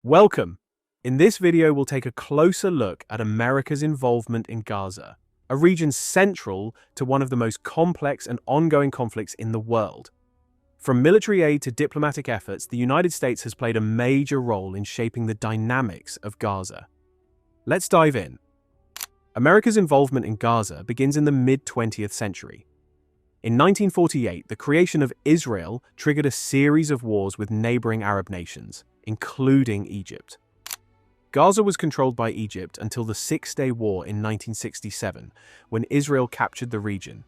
Welcome! In this video, we'll take a closer look at America's involvement in Gaza, a region central to one of the most complex and ongoing conflicts in the world. From military aid to diplomatic efforts, the United States has played a major role in shaping the dynamics of Gaza. Let's dive in. America's involvement in Gaza begins in the mid-20th century. In 1948, the creation of Israel triggered a series of wars with neighboring Arab nations, including Egypt. Gaza was controlled by Egypt until the Six-Day War in 1967, when Israel captured the region.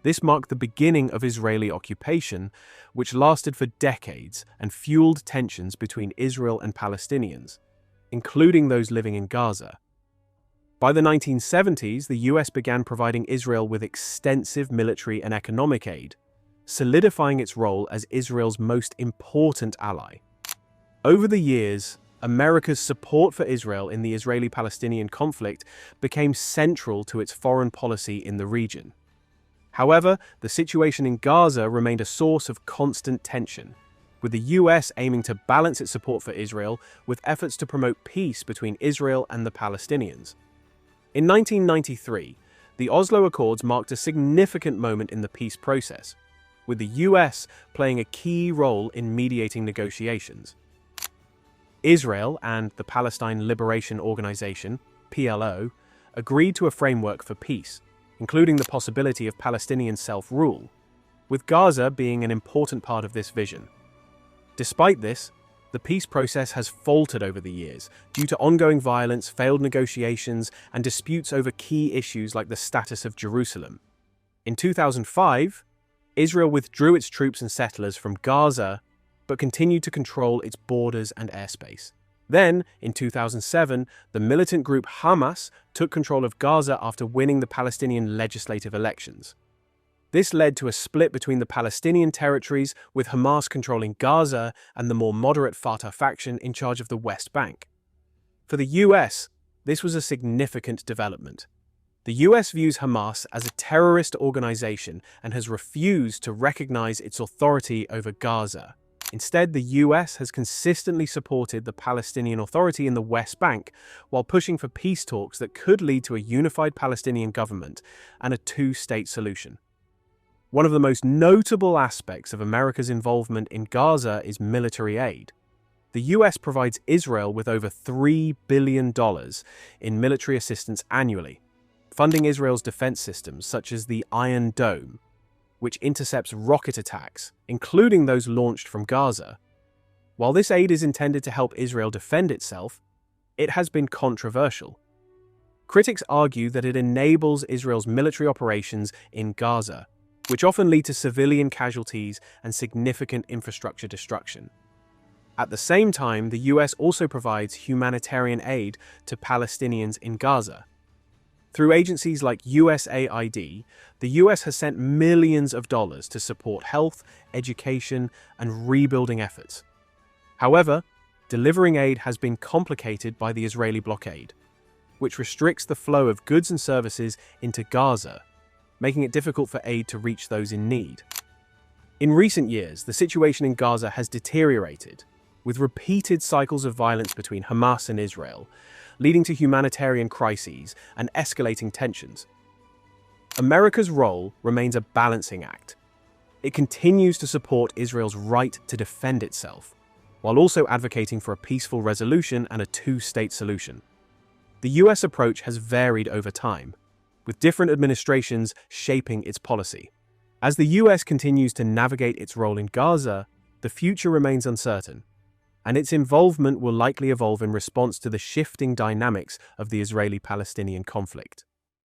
This marked the beginning of Israeli occupation, which lasted for decades and fueled tensions between Israel and Palestinians, including those living in Gaza. By the 1970s, the US began providing Israel with extensive military and economic aid, solidifying its role as Israel's most important ally. Over the years, America's support for Israel in the Israeli-Palestinian conflict became central to its foreign policy in the region. However, the situation in Gaza remained a source of constant tension, with the US aiming to balance its support for Israel with efforts to promote peace between Israel and the Palestinians. In 1993, the Oslo Accords marked a significant moment in the peace process, with the US playing a key role in mediating negotiations. Israel and the Palestine Liberation Organization, PLO, agreed to a framework for peace, including the possibility of Palestinian self-rule, with Gaza being an important part of this vision. Despite this, the peace process has faltered over the years due to ongoing violence, failed negotiations, and disputes over key issues like the status of Jerusalem. In 2005, Israel withdrew its troops and settlers from Gaza, but continued to control its borders and airspace. Then, in 2007, the militant group Hamas took control of Gaza after winning the Palestinian legislative elections. This led to a split between the Palestinian territories, with Hamas controlling Gaza and the more moderate Fatah faction in charge of the West Bank. For the US, this was a significant development. The US views Hamas as a terrorist organization and has refused to recognize its authority over Gaza. Instead, the US has consistently supported the Palestinian Authority in the West Bank while pushing for peace talks that could lead to a unified Palestinian government and a two-state solution. One of the most notable aspects of America's involvement in Gaza is military aid. The US provides Israel with over $3 billion in military assistance annually, funding Israel's defense systems such as the Iron Dome, which intercepts rocket attacks, including those launched from Gaza. While this aid is intended to help Israel defend itself, it has been controversial. Critics argue that it enables Israel's military operations in Gaza, which often lead to civilian casualties and significant infrastructure destruction. At the same time, the US also provides humanitarian aid to Palestinians in Gaza. Through agencies like USAID, the US has sent millions of dollars to support health, education, and rebuilding efforts. However, delivering aid has been complicated by the Israeli blockade, which restricts the flow of goods and services into Gaza, making it difficult for aid to reach those in need. In recent years, the situation in Gaza has deteriorated, with repeated cycles of violence between Hamas and Israel, leading to humanitarian crises and escalating tensions. America's role remains a balancing act. It continues to support Israel's right to defend itself, while also advocating for a peaceful resolution and a two-state solution. The US approach has varied over time, with different administrations shaping its policy. As the US continues to navigate its role in Gaza, the future remains uncertain, and its involvement will likely evolve in response to the shifting dynamics of the Israeli-Palestinian conflict.